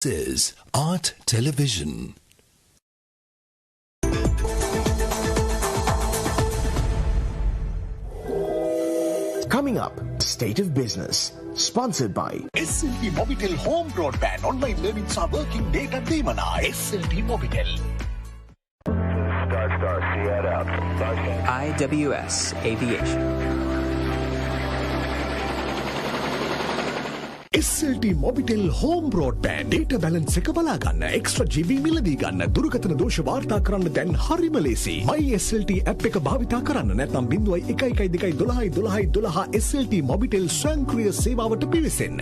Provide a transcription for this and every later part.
This is Art Television. Coming up, State of Business, sponsored by SLT Mobitel Home Broadband Online Learning Working Data Demana. SLT Mobitel. IWS Aviation. SLT Mobitel Home Broadband Data Balance එක බලා ගන්න extra GB මිලදී ගන්න දුරකථන දෝෂ වාර්තා කරන්න දැන් හරිම ලේසි. My SLT app එක භාවිතා කරන්න නැත්නම් 01121212 SLT Mobitel ස්වයංක්‍රීය සේවාවට පිවිසෙන්න.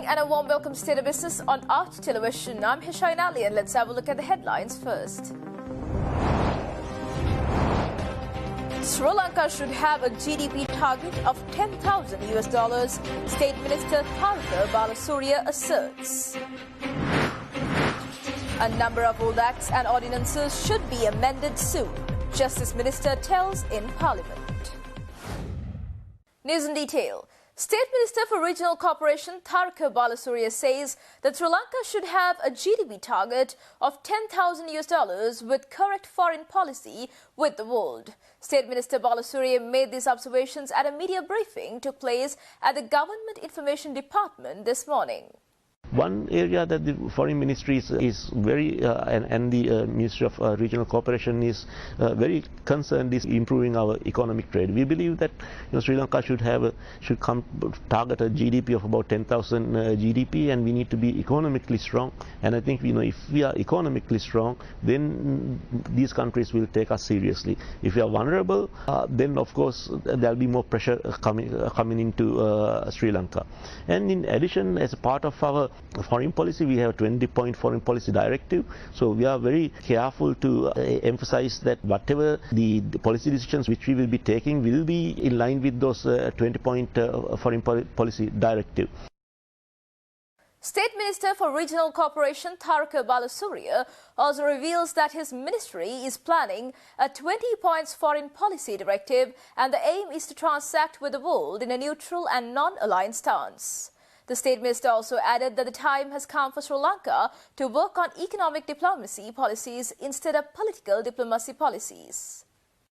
And a warm welcome to State of Business on Art Television. I'm Hishain Ali and let's have a look at the headlines first. Sri Lanka should have a GDP target of $10,000, State Minister Tharika Balasuriya asserts. A number of old acts and ordinances should be amended soon, Justice Minister tells in Parliament. News in detail. State Minister for Regional Cooperation Tharika Balasuriya says that Sri Lanka should have a GDP target of $10,000 with correct foreign policy with the world. State Minister Balasuriya made these observations at a media briefing took place at the Government Information Department this morning. One area that the Foreign Ministry is very and the Ministry of Regional Cooperation is very concerned is improving our economic trade. We believe that Sri Lanka should target a GDP of about 10,000 GDP, and we need to be economically strong. And I think if we are economically strong, then these countries will take us seriously. If we are vulnerable, then of course there will be more pressure coming into Sri Lanka. And in addition, as a part of our foreign policy, we have a 20-point foreign policy directive. So we are very careful to emphasize that whatever the policy decisions which we will be taking will be in line with those 20-point foreign policy directive. State Minister for Regional Cooperation Tharika Balasuriya also reveals that his ministry is planning a 20-point foreign policy directive, and the aim is to transact with the world in a neutral and non-aligned stance. The State Minister also added that the time has come for Sri Lanka to work on economic diplomacy policies instead of political diplomacy policies.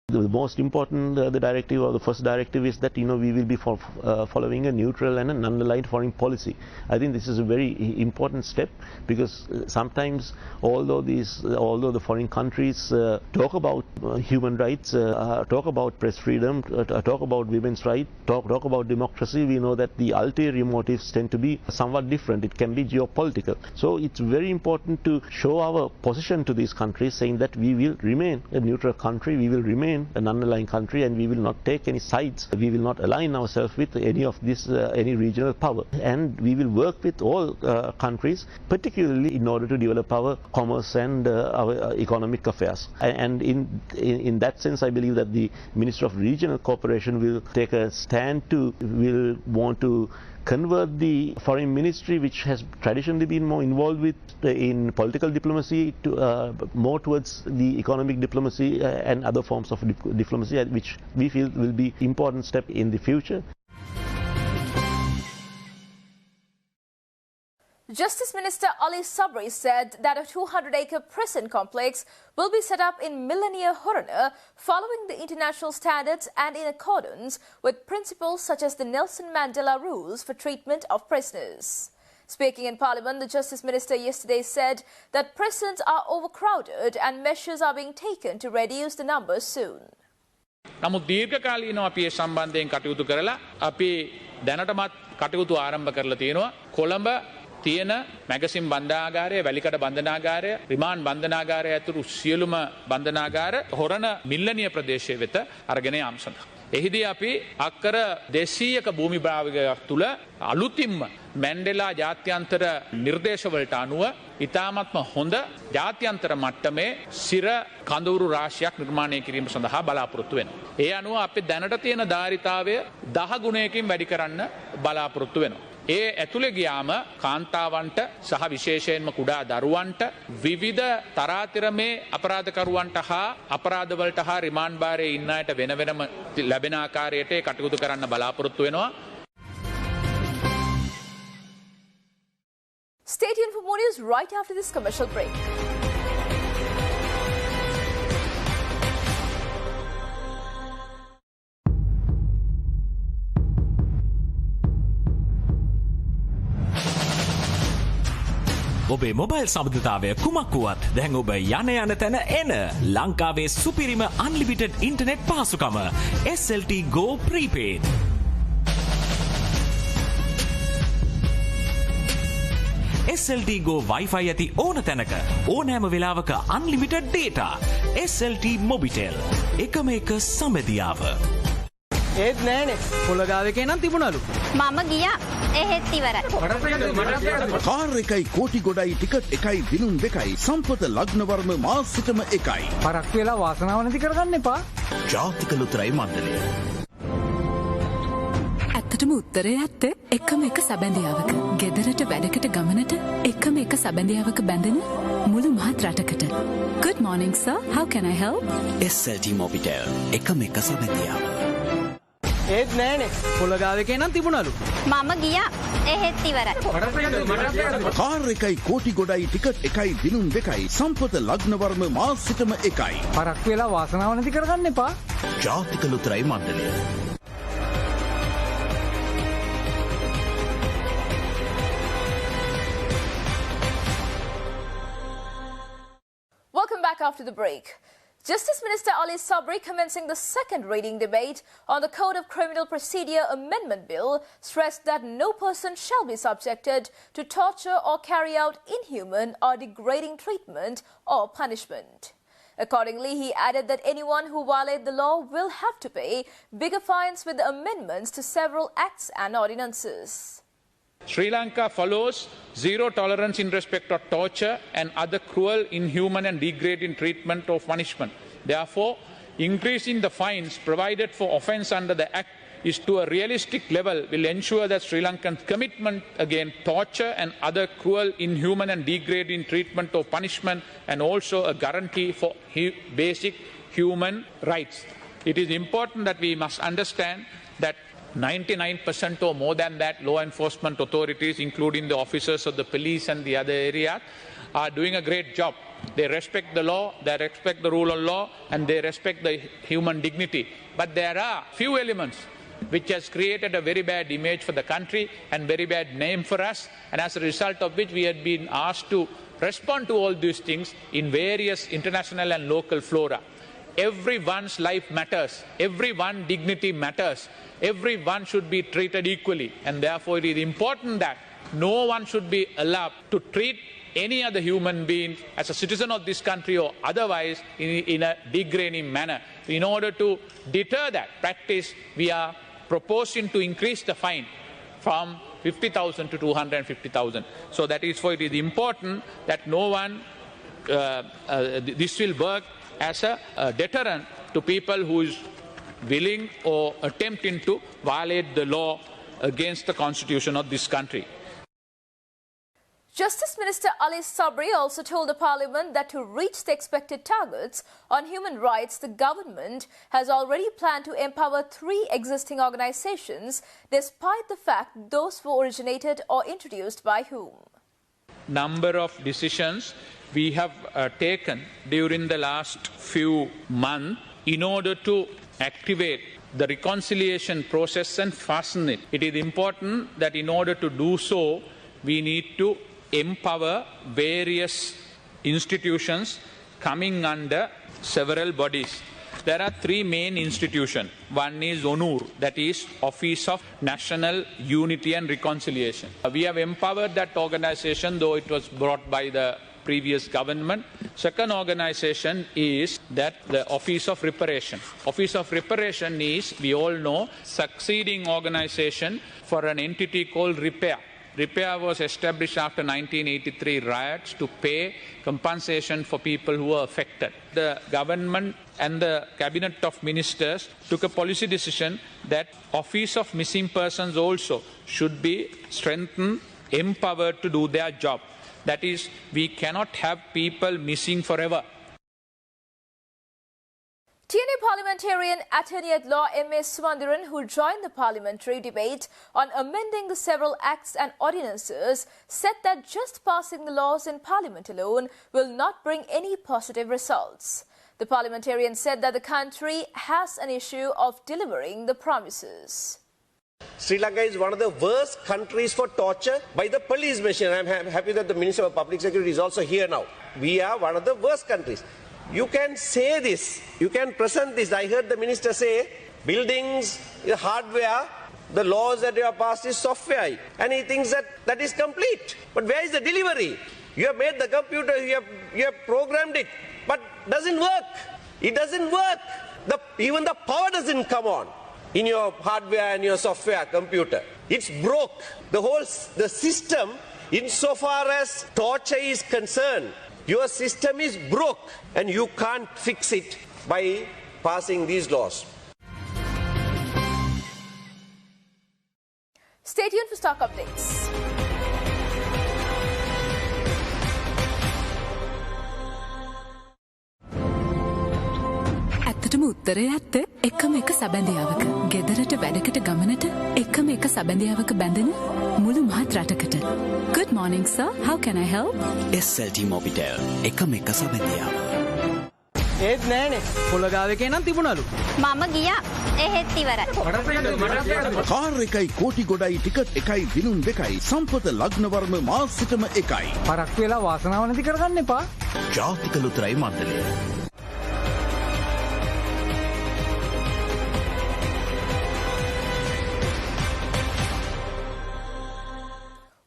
The most important the directive, or the first directive, is that we will be following a neutral and a non-aligned foreign policy. I think this is a very important step, because sometimes although the foreign countries talk about human rights, talk about press freedom, talk about women's rights, talk about democracy, we know that the ulterior motives tend to be somewhat different. It can be geopolitical. So it's very important to show our position to these countries, saying that we will remain a neutral country, we will remain an underlying country, and we will not take any sides. We will not align ourselves with any of this any regional power, and we will work with all countries, particularly in order to develop our commerce and our economic affairs. And in that sense, I believe that the Minister of Regional Cooperation will take a stand will want to convert the foreign ministry, which has traditionally been more involved in political diplomacy, to more towards the economic diplomacy and other forms of diplomacy, which we feel will be important step in the future. Justice Minister Ali Sabri said that a 200-acre prison complex will be set up in Millennia Horana following the international standards and in accordance with principles such as the Nelson Mandela rules for treatment of prisoners. Speaking in Parliament, the Justice Minister yesterday said that prisons are overcrowded and measures are being taken to reduce the numbers soon. නමුත් දීර්ඝකාලීනව අපි මේ සම්බන්ධයෙන් කටයුතු කරලා අපි දැනටමත් කටයුතු ආරම්භ කරලා තියෙනවා. කොළඹ තියෙන මැගසින් බන්ධනාගාරය, වැලිකඩ බන්ධනාගාරය, රිමාන්ඩ් බන්ධනාගාරය ඇතුළු සියලුම බන්ධනාගාර හොරණ මිල්ලනිය ප්‍රදේශයේ වෙත අරගෙන යාම සඳහා එහිදී අපි අක්කර 200ක භූමි භාගයක් තුල අලුතින්ම මැන්ඩෙලා ජාත්‍යන්තර නිර්දේශවලට අනුව ඉතාමත්ම හොඳ ජාත්‍යන්තර මට්ටමේ සිර කඳවුරු රාශියක් නිර්මාණය කිරීම සඳහා බලාපොරොත්තු වෙනවා. ඒ අනුව අපි දැනට තියෙන ධාරිතාවය 10 ගුණයකින් වැඩි කරන්න බලාපොරොත්තු වෙනවා. ඒ ඇතුළේ ගියාම කාන්තාවන්ට සහ විශේෂයෙන්ම කුඩා දරුවන්ට විවිධ තරාතිරමේ අපරාධකරුවන්ට හා අපරාධවලට හා රිමාන්ඩ් භාරයේ ඉන්න අයට වෙන වෙනම ලැබෙන ආකාරයට කටයුතු කරන්න බලාපොරොත්තු වෙනවා. Stay tuned for more news right after this commercial break. ඔබේ මොබයිල් සබඳතාවය කුමක් වුවත් දැන් ඔබ යන තැන එන ලංකාවේ සුපිරිම අන්ලිමිටඩ් ඉන්ටර්නෙට් පහසුකම SLT Go Prepaid. SLT Go Wi-Fi ඇති ඕන තැනක ඕනෑම වෙලාවක අන්ලිමිටඩ් data. SLT Mobitel. එකම එක සමදියාව. ඒත් නෑනේ පොළගාවේ නම් තිබුණලු. මම ගියා එහෙත් ඉවරයි. කාර් එකයි කෝටි ගොඩයි ටිකට් එකයි දිනුම් දෙකයි සම්පත ලග්නවර්ම මාසෙටම එකයි. පරක් වෙලා වාසනාව නැති කරගන්න එපා. ජාතික ලොතරැයි මණ්ඩලය. ඇත්තටම උත්තරය ඇත්ත එකම එක සැබැඳියාවක. ගෙදරට වැඩකට ගමනට එකම එක සැබැඳියාවක බැඳෙන මුළු මහත් රටකට. Good morning sir, how can I help? SLT Mobitel. එකම එක සැබැඳියාව. ඒත් නෑනේ පොළගාවේ නම් තිබුණලු. මම ගියා එහෙත් ඉවරයි. කාර් එකයි කෝටි ගොඩයි ටිකට් එකයි දිනුම් දෙකයි සම්පත ලග්නවර්ම මාසෙටම එකයි. පරක් වෙලා වාසනාව නැති කරගන්න එපා. ජාතික ලොතරැයි මණ්ඩලය. Welcome back after the break. Justice Minister Ali Sabri, commencing the second reading debate on the Code of Criminal Procedure Amendment Bill, stressed that no person shall be subjected to torture or carry out inhuman or degrading treatment or punishment. Accordingly, he added that anyone who violates the law will have to pay bigger fines with the amendments to several acts and ordinances. Sri Lanka follows zero tolerance in respect of torture and other cruel, inhuman and degrading treatment or punishment. Therefore, increasing the fines provided for offence under the Act is to a realistic level will ensure that Sri Lankan's commitment against torture and other cruel, inhuman and degrading treatment or punishment, and also a guarantee for basic human rights. It is important that we must understand that 99% or more than that law enforcement authorities, including the officers of the police and the other areas, are doing a great job. They respect the law, they respect the rule of law, and they respect the human dignity. But there are few elements which has created a very bad image for the country and very bad name for us, and as a result of which we had been asked to respond to all these things in various international and local fora. Everyone's life matters, everyone's dignity matters, everyone should be treated equally, and therefore it is important that no one should be allowed to treat any other human being as a citizen of this country or otherwise in a degrading manner. In order to deter that practice, we are proposing to increase the fine from 50,000 to 250,000. So that is why it is important that no one, this will work as a deterrent to people who is willing or attempting to violate the law against the constitution of this country. Justice Minister Ali Sabri also told the Parliament that to reach the expected targets on human rights, the government has already planned to empower 3 existing organisations, despite the fact those were originated or introduced by whom. Number of decisions we have taken during the last few months in order to activate the reconciliation process and fasten it. It is important that in order to do so, we need to empower various institutions coming under several bodies. There are 3 main institutions. One is ONUR, that is Office of National Unity and Reconciliation. We have empowered that organization, though it was brought by the previous government. Second organisation is that the Office of Reparation. Office of Reparation is, we all know, succeeding organisation for an entity called Repair. Repair was established after 1983 riots to pay compensation for people who were affected. The government and the cabinet of ministers took a policy decision that Office of Missing Persons also should be strengthened, empowered to do their job. That is, we cannot have people missing forever. TNA parliamentarian attorney at law M.A. Sumandiran, who joined the parliamentary debate on amending the several acts and ordinances, said that just passing the laws in parliament alone will not bring any positive results. The parliamentarian said that the country has an issue of delivering the promises. Sri Lanka is one of the worst countries for torture by the police machine. I am happy that the Minister of Public Security is also here now. We are one of the worst countries. You can say this, you can present this. I heard the minister say, buildings, hardware, the laws that you have passed is software. And he thinks that that is complete. But where is the delivery? You have made the computer, you have programmed it, but doesn't work. It doesn't work. Even the power doesn't come on in your hardware and your software computer. It's broke. The system, insofar as torture is concerned, your system is broke and you can't fix it by passing these laws. Stay tuned for stock updates. ඇත්තටම උත්තරය ඇත්ත එකම එක සැබැඳියාවක ගෙදරට වැඩකට ගමනට එකම එක සැබැඳියාවක බැඳෙන මුළු මහත් රටකට. Good morning sir, how can I help? SLT Mobitel එකම එක සැබැඳියාව. ඒත් නෑනේ පොළගාවකේ නම් තිබුණලු. මම ගියා එහෙත් ඉවරයි. කාර් එකයි කෝටි ගොඩයි ටිකට් එකයි දිනුම් දෙකයි සම්පත ලග්නවර්ම මාසිකම එකයි. පරක්කු වෙලා වාසනාව නැති කරගන්න එපා. ජාතික ලොතරැයි මණ්ඩලය.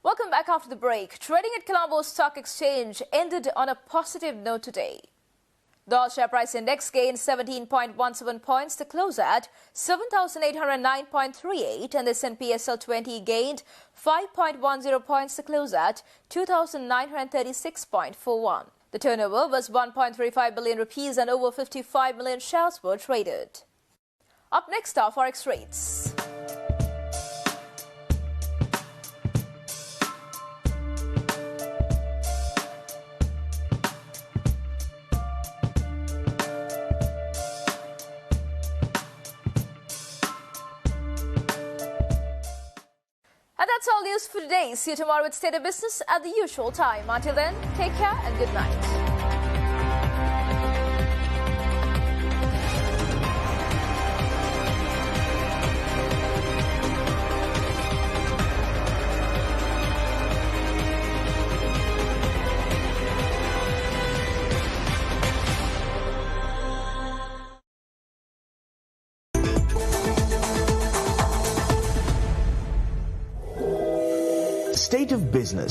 Welcome back after the break. Trading at Colombo Stock Exchange ended on a positive note today. The All Share Price Index gained 17.17 points to close at 7,809.38, and the S&P SL20 gained 5.10 points to close at 2,936.41. The turnover was 1.35 billion rupees and over 55 million shares were traded. Up next are Forex rates. And that's all news for today. See you tomorrow with State of Business at the usual time. Until then, take care and good night. State of Business